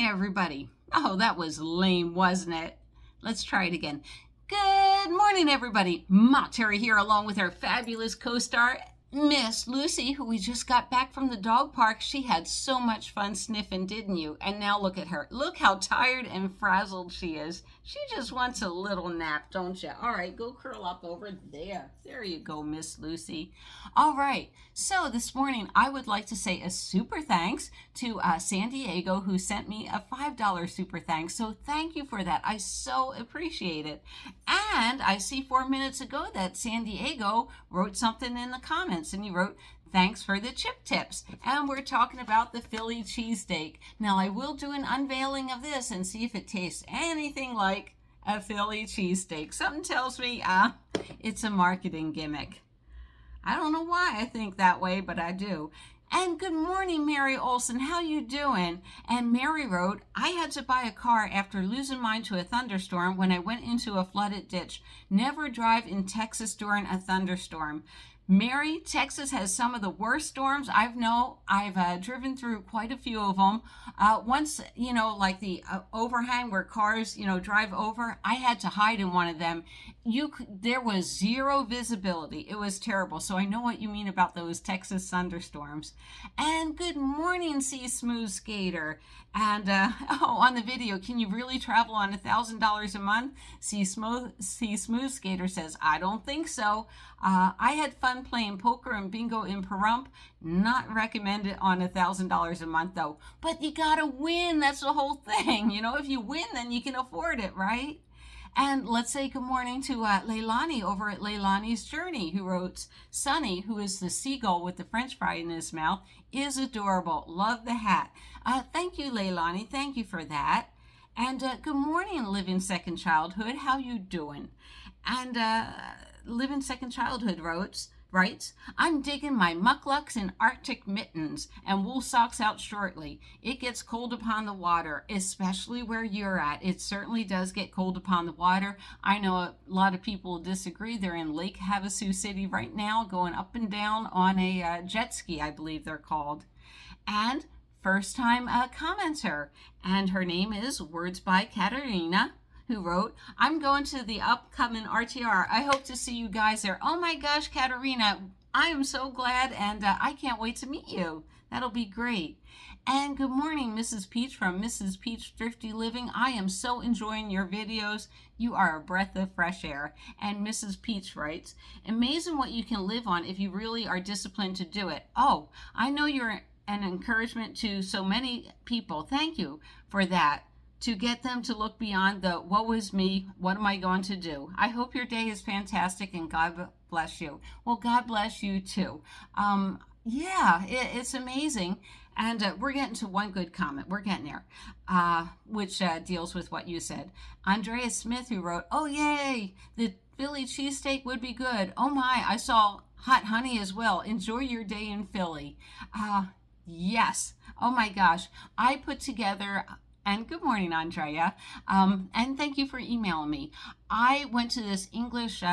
morning, everybody. Oh, that was lame, wasn't it? Let's try it again. Good morning, everybody. Ma Terry here, along with our fabulous co-star, Miss Lucy, who we just got back from the dog park. She had so much fun sniffing, didn't you? And now look at her. Look how tired and frazzled she is. She just wants a little nap, don't you? All right, go curl up over there. There you go, Miss Lucy. All right, so this morning I would like to say a super thanks to San Diego, who sent me a $5 super thanks. So thank you for that. I so appreciate it. And I see 4 minutes ago that San Diego wrote something in the comments, and he wrote, "Thanks for the chip tips." And we're talking about the Philly cheesesteak. Now I will do an unveiling of this and see if it tastes anything like a Philly cheesesteak. Something tells me it's a marketing gimmick. I don't know why I think that way, but I do. And good morning, Mary Olson. How you doing? And Mary wrote, "I had to buy a car after losing mine to a thunderstorm when I went into a flooded ditch. Never drive in Texas during a thunderstorm." Mary, Texas has some of the worst storms I've driven through quite a few of them. Once, like the overhang where cars, drive over, I had to hide in one of them. There was zero visibility. It was terrible. So I know what you mean about those Texas thunderstorms. And good morning, Sea Smooth Skater. And on the video, can you really travel on $1,000 a month? Sea Smooth Skater says, "I don't think so. I had fun playing poker and bingo in Pahrump. Not recommended on $1,000 a month though. But you gotta win. That's the whole thing. If you win, then you can afford it, right?" And let's say good morning to Leilani over at Leilani's Journey, who wrote, "Sunny, who is the seagull with the French fry in his mouth, is adorable. Love the hat." Thank you, Leilani. Thank you for that. And good morning, Living Second Childhood. How you doing? And Living Second Childhood writes, "I'm digging my mucklucks and Arctic mittens and wool socks out shortly. It gets cold upon the water, especially where you're at. It certainly does get cold upon the water. I know a lot of people disagree. They're in Lake Havasu City right now, going up and down on a jet ski, I believe they're called." And first time commenter, and her name is Words by Katerina, who wrote, "I'm going to the upcoming RTR. I hope to see you guys there." Oh my gosh, Katerina, I am so glad, and I can't wait to meet you. That'll be great. And good morning, Mrs. Peach from Mrs. Peach Thrifty Living. "I am so enjoying your videos. You are a breath of fresh air." And Mrs. Peach writes, "Amazing what you can live on if you really are disciplined to do it." Oh, I know you're an encouragement to so many people. Thank you for that. To get them to look beyond the "woe is me, what am I going to do?" I hope your day is fantastic and God bless you. Well, God bless you too. It's amazing. And we're getting to one good comment. We're getting there, which deals with what you said. Andrea Smith, who wrote, "Oh, yay, the Philly cheesesteak would be good. Oh my, I saw hot honey as well. Enjoy your day in Philly." Yes. Oh my gosh. I put together, and good morning, Andrea. And thank you for emailing me. I went to this English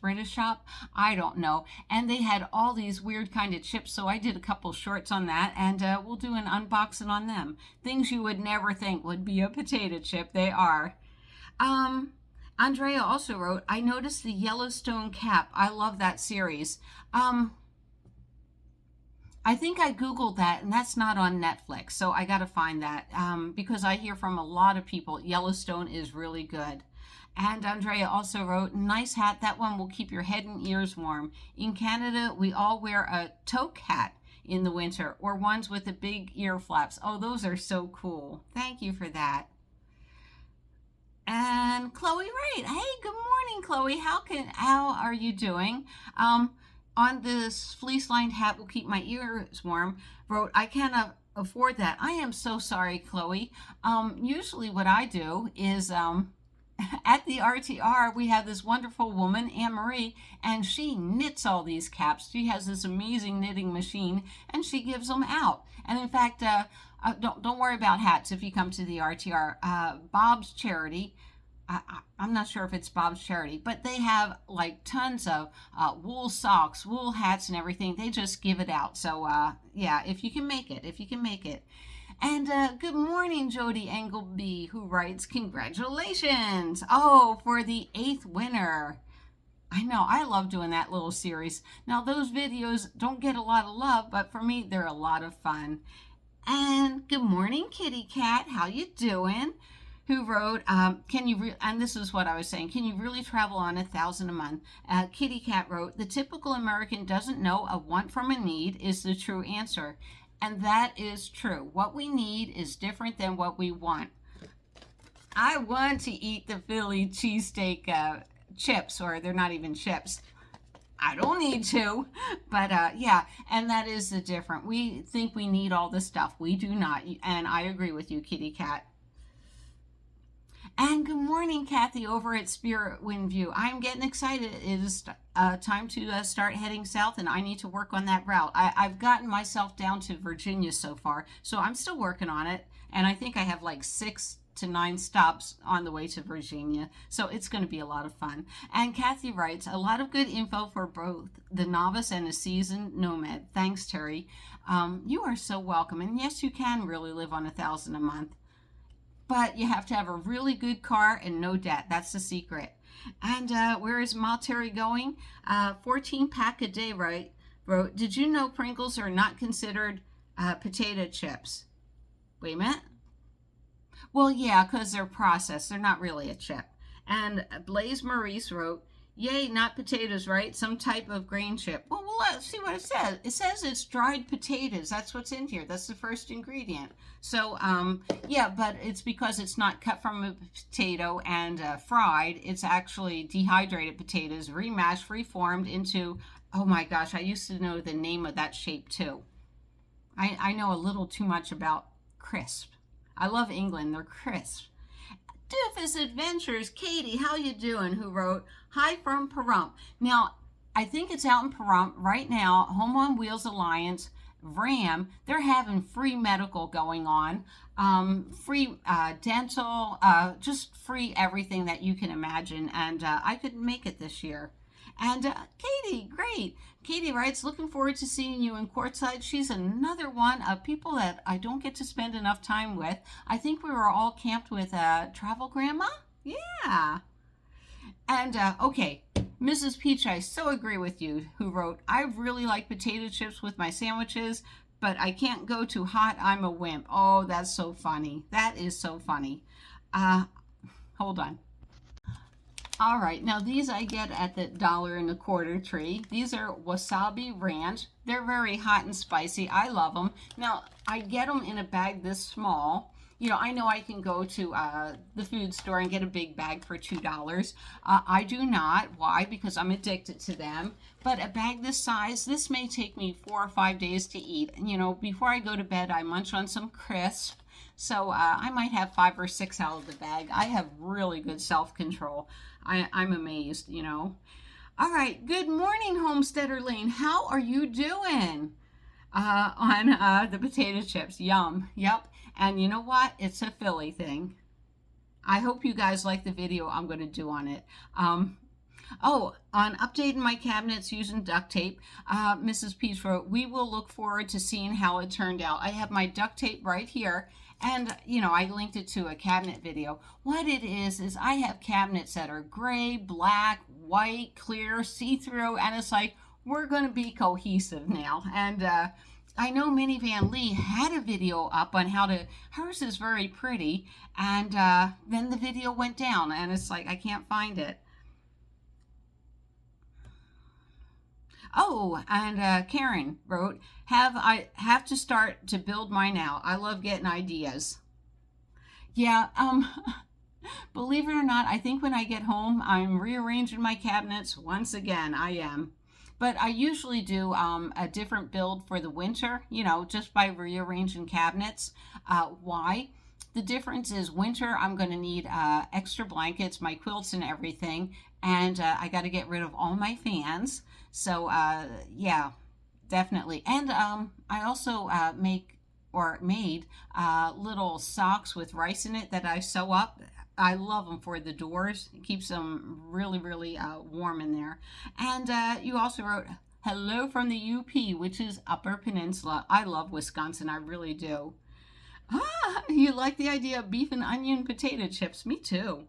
British shop, I don't know, and they had all these weird kind of chips, so I did a couple shorts on that, and we'll do an unboxing on them. Things you would never think would be a potato chip, they are. Andrea also wrote, "I noticed the Yellowstone cap. I love that series." I think I Googled that, and that's not on Netflix, so I got to find that because I hear from a lot of people Yellowstone is really good. And Andrea also wrote, "Nice hat. That one will keep your head and ears warm. In Canada, we all wear a toque hat in the winter, or ones with the big ear flaps." Oh, those are so cool. Thank you for that. And Chloe Wright. Hey, good morning, Chloe. How are you doing? On this fleece-lined hat will keep my ears warm, wrote, "I can't afford that." I am so sorry, Chloe. Usually what I do is at the RTR, we have this wonderful woman, Anne Marie, and she knits all these caps. She has this amazing knitting machine, and she gives them out. And in fact, don't worry about hats if you come to the RTR. Bob's Charity I'm not sure if it's Bob's Charity, but they have like tons of wool socks, wool hats, and everything. They just give it out. So yeah, if you can make it, if you can make it. And good morning, Jody Engleby, who writes, congratulations. Oh, for the 8th winner. I know, I love doing that little series. Now, those videos don't get a lot of love, but for me, they're a lot of fun. And good morning, Kitty Cat. How you doing? Who wrote, can you, and this is what I was saying, can you really travel on 1,000 a month? Kitty Cat wrote, the typical American doesn't know a want from a need is the true answer. And that is true. What we need is different than what we want. I want to eat the Philly cheesesteak chips, or they're not even chips. I don't need to, but yeah, and that is the difference. We think we need all this stuff. We do not, and I agree with you, Kitty Cat. And good morning, Kathy, over at Spirit Wind View. I'm getting excited. It is time to start heading south, and I need to work on that route. I've gotten myself down to Virginia so far, so I'm still working on it, and I think I have like 6 to 9 stops on the way to Virginia, so it's going to be a lot of fun. And Kathy writes, a lot of good info for both the novice and the seasoned nomad. Thanks, Terry. You are so welcome, and yes, you can really live on 1,000 a month. But you have to have a really good car and no debt. That's the secret. And where is Ma Terry going? 14 pack a day, right? Wrote, did you know Pringles are not considered potato chips? Wait a minute. Well, yeah, because they're processed. They're not really a chip. And Blaze Maurice wrote, yay, not potatoes, right? Some type of grain chip. Well, let's see what it says. It says it's dried potatoes. That's what's in here. That's the first ingredient. So, yeah, but it's because it's not cut from a potato and fried. It's actually dehydrated potatoes, remashed, reformed into, oh my gosh, I used to know the name of that shape too. I know a little too much about crisp. I love England. They're crisp. Doofus Adventures, Katie, how you doing? Who wrote, hi from Pahrump. Now, I think it's out in Pahrump right now. Home on Wheels Alliance, VRAM, they're having free medical going on, free dental, just free everything that you can imagine. And I couldn't make it this year. And Katie, great. Katie writes, looking forward to seeing you in Quartzsite. She's another one of people that I don't get to spend enough time with. I think we were all camped with Travel Grandma. Yeah. And okay, Mrs. Peach, I so agree with you, who wrote, I really like potato chips with my sandwiches, but I can't go too hot. I'm a wimp. Oh, that's so funny. That is so funny. Hold on. All right, now these I get at the $1.25 tree. These are wasabi ranch. They're very hot and spicy. I love them. Now, I get them in a bag this small. You know, I know I can go to the food store and get a big bag for $2. I do not. Why? Because I'm addicted to them. But a bag this size, this may take me 4 or 5 days to eat. You know, before I go to bed, I munch on some crisp. So I might have 5 or 6 out of the bag. I have really good self-control. I'm amazed, you know. All right. Good morning, Homesteader Lane. How are you doing on the potato chips? Yum. Yep. And you know what? It's a Philly thing. I hope you guys like the video I'm going to do on it. Oh, on updating my cabinets using duct tape, Mrs. Peach wrote, we will look forward to seeing how it turned out. I have my duct tape right here. And, you know, I linked it to a cabinet video. What it is I have cabinets that are gray, black, white, clear, see-through, and it's like, we're going to be cohesive now. And I know Minnie Van Lee had a video up on how to, hers is very pretty, and then the video went down, and it's like, I can't find it. Oh, and Karen wrote, I have to start to build mine out. I love getting ideas. Yeah, believe it or not, I think when I get home, I'm rearranging my cabinets once again. I am. But I usually do a different build for the winter, you know, just by rearranging cabinets. Why? The difference is winter, I'm going to need extra blankets, my quilts and everything. And I got to get rid of all my fans. So, yeah, definitely. And I also made little socks with rice in it that I sew up. I love them for the doors. It keeps them really, really warm in there. And you also wrote, hello from the UP, which is Upper Peninsula. I love Wisconsin. I really do. Ah, you like the idea of beef and onion potato chips. Me too.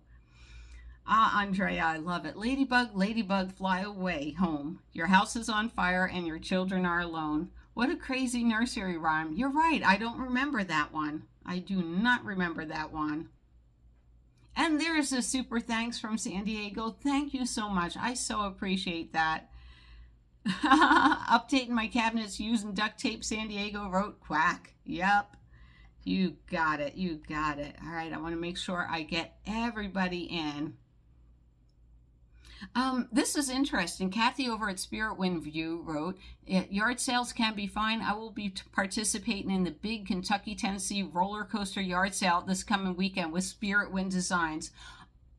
Ah, Andrea, I love it. Ladybug, ladybug, fly away home. Your house is on fire and your children are alone. What a crazy nursery rhyme. You're right. I don't remember that one. I do not remember that one. And there's a super thanks from San Diego. Thank you so much. I so appreciate that. Updating my cabinets using duct tape, San Diego wrote, quack. Yep. You got it. You got it. All right. I want to make sure I get everybody in. This is interesting. Kathy over at Spirit Wind View wrote, yard sales can be fine. I will be participating in the big Kentucky, Tennessee roller coaster yard sale this coming weekend with Spirit Wind Designs.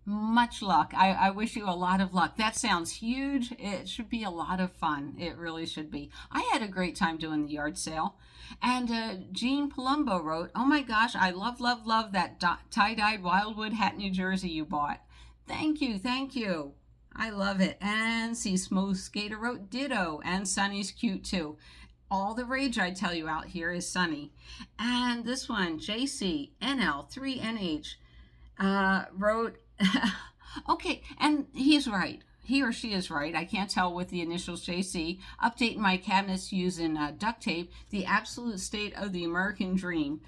Much luck. I wish you a lot of luck. That sounds huge. It should be a lot of fun. It really should be. I had a great time doing the yard sale. And Jean Palumbo wrote, oh my gosh, I love, love, love that tie-dyed Wildwood hat, New Jersey you bought. Thank you. Thank you. I love it. And see, Smo Skater wrote ditto, and Sunny's cute too. All the rage, I tell you, out here is Sunny. And this one, JCNL3NH, wrote, okay, and he's right. He or she is right. I can't tell with the initials JC. Updating my cabinets using duct tape. The absolute state of the American dream.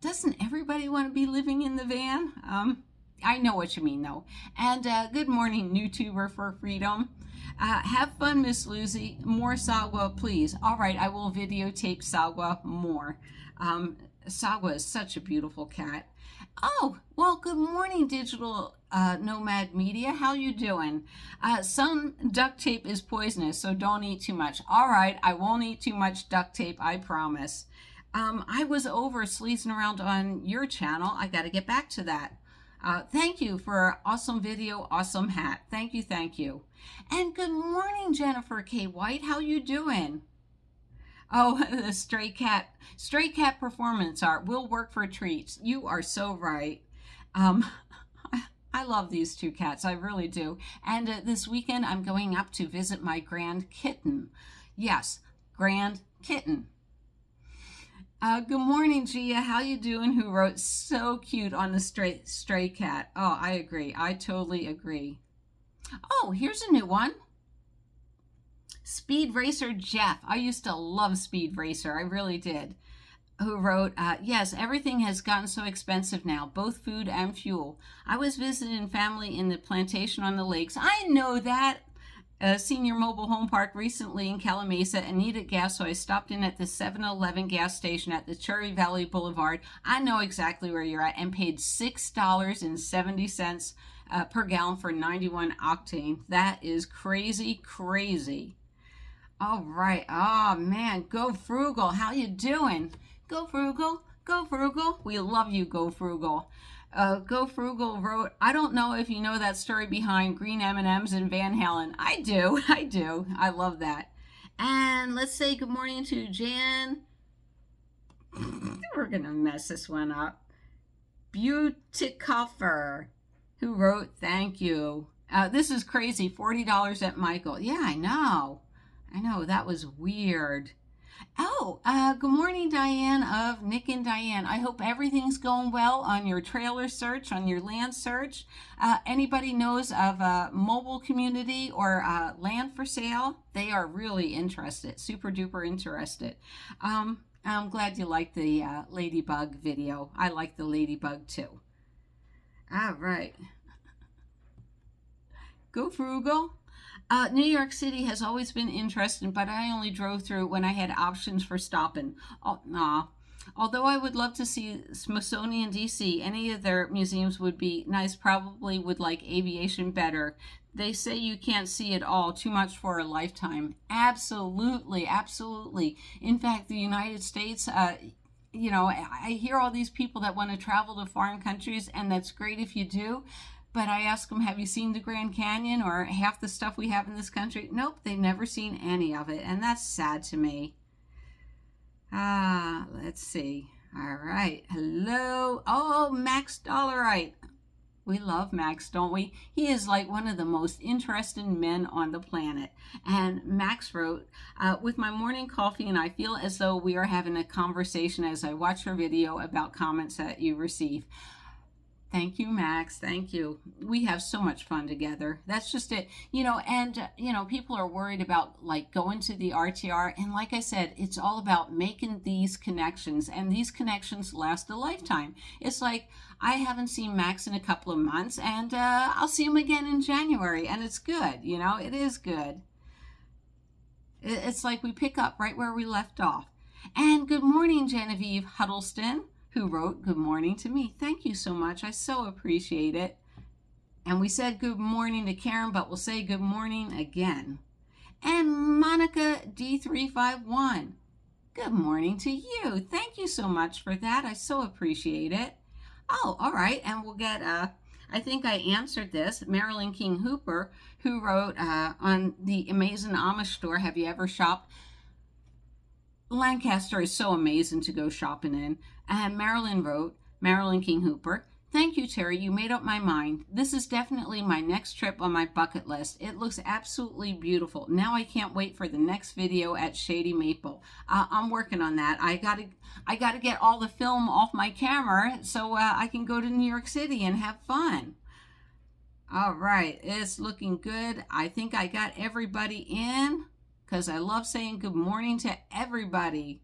Doesn't everybody want to be living in the van? I know what you mean, though. And good morning, YouTuber for Freedom. Have fun, Miss Lucy. More Sagwa, please. All right, I will videotape Sagwa more. Sagwa is such a beautiful cat. Oh, well, good morning, Digital Nomad Media. How you doing? Some duct tape is poisonous, so don't eat too much. All right, I won't eat too much duct tape, I promise. I was over sleazing around on your channel. I got to get back to that. Thank you for awesome video, awesome hat. Thank you, thank you. And good morning, Jennifer K. White. How you doing? Oh, the stray cat performance art will work for treats. You are so right. I love these two cats. I really do. And this weekend, I'm going up to visit my grand kitten. Yes, grand kitten. Good morning, Gia. How you doing? Who wrote so cute on the stray cat. Oh, I agree. I totally agree. Oh, here's a new one. Speed Racer Jeff. I used to love Speed Racer. I really did. Who wrote, yes, everything has gotten so expensive now, both food and fuel. I was visiting family in the plantation on the lakes. I know that. Senior mobile home park recently in Calamasa and needed gas, so I stopped in at the 7-Eleven gas station at the Cherry Valley Boulevard. I know exactly where you're at, and paid $6.70 per gallon for 91 octane. That is crazy, crazy. All right. Oh, man. Go Frugal. How you doing? Go Frugal. Go Frugal. We love you, Go Frugal. Go Frugal wrote, I don't know if you know that story behind Green M&Ms and Van Halen. I do. I do. I love that. And let's say good morning to Jan. We're going to mess this one up. Beauticoffer, who wrote, thank you. This is crazy. $40 at Michael. Yeah, I know. I know. That was weird. Oh, good morning, Diane of Nick and Diane. I hope everything's going well on your trailer search, on your land search. Anybody knows of a mobile community or land for sale? They are really interested, super duper interested. I'm glad you liked the ladybug video. I like the ladybug too. All right. Go Frugal. New York City has always been interesting, but I only drove through when I had options for stopping. Oh, nah. Although I would love to see Smithsonian DC, any of their museums would be nice. Probably would like aviation better. They say you can't see it all, too much for a lifetime. Absolutely, absolutely. In fact, the United States, you know, I hear all these people that want to travel to foreign countries, and that's great if you do. But I ask them, have you seen the Grand Canyon or half the stuff we have in this country? Nope, they've never seen any of it, and that's sad to me. Let's see. All right. Hello. Oh, Max Dollarite. We love Max, don't we? He is like one of the most interesting men on the planet. And Max wrote, with my morning coffee, and I feel as though we are having a conversation as I watch your video about comments that you receive. Thank you, Max. Thank you. We have so much fun together. That's just it. People are worried about like going to the RTR. And like I said, it's all about making these connections. And these connections last a lifetime. It's like I haven't seen Max in a couple of months, and I'll see him again in January. And it's good. It is good. It's like we pick up right where we left off. And good morning, Genevieve Huddleston, who wrote good morning to me. Thank you so much. I so appreciate it. And we said good morning to Karen, but we'll say good morning again. And Monica D351, good morning to you. Thank you so much for that. I so appreciate it. Oh, all right. And we'll get, I think I answered this. Marilyn King Hooper, who wrote on the Amazing Amish store, have you ever shopped? Lancaster is so amazing to go shopping in. And Marilyn King Hooper, thank you, Terry. You made up my mind. This is definitely my next trip on my bucket list. It looks absolutely beautiful. Now I can't wait for the next video at Shady Maple. I'm working on that. I gotta get all the film off my camera so I can go to New York City and have fun. All right, it's looking good. I think I got everybody in, because I love saying good morning to everybody.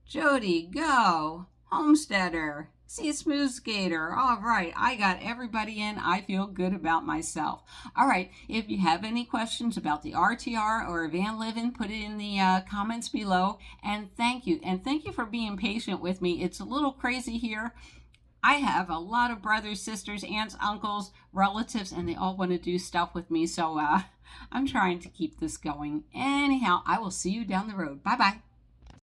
Jody, go. Homesteader, see Smooth Skater. All right, I got everybody in. I feel good about myself. All right, if you have any questions about the RTR or van living, put it in the comments below. And thank you. And thank you for being patient with me. It's a little crazy here. I have a lot of brothers, sisters, aunts, uncles, relatives, and they all want to do stuff with me. So I'm trying to keep this going. Anyhow, I will see you down the road. Bye-bye.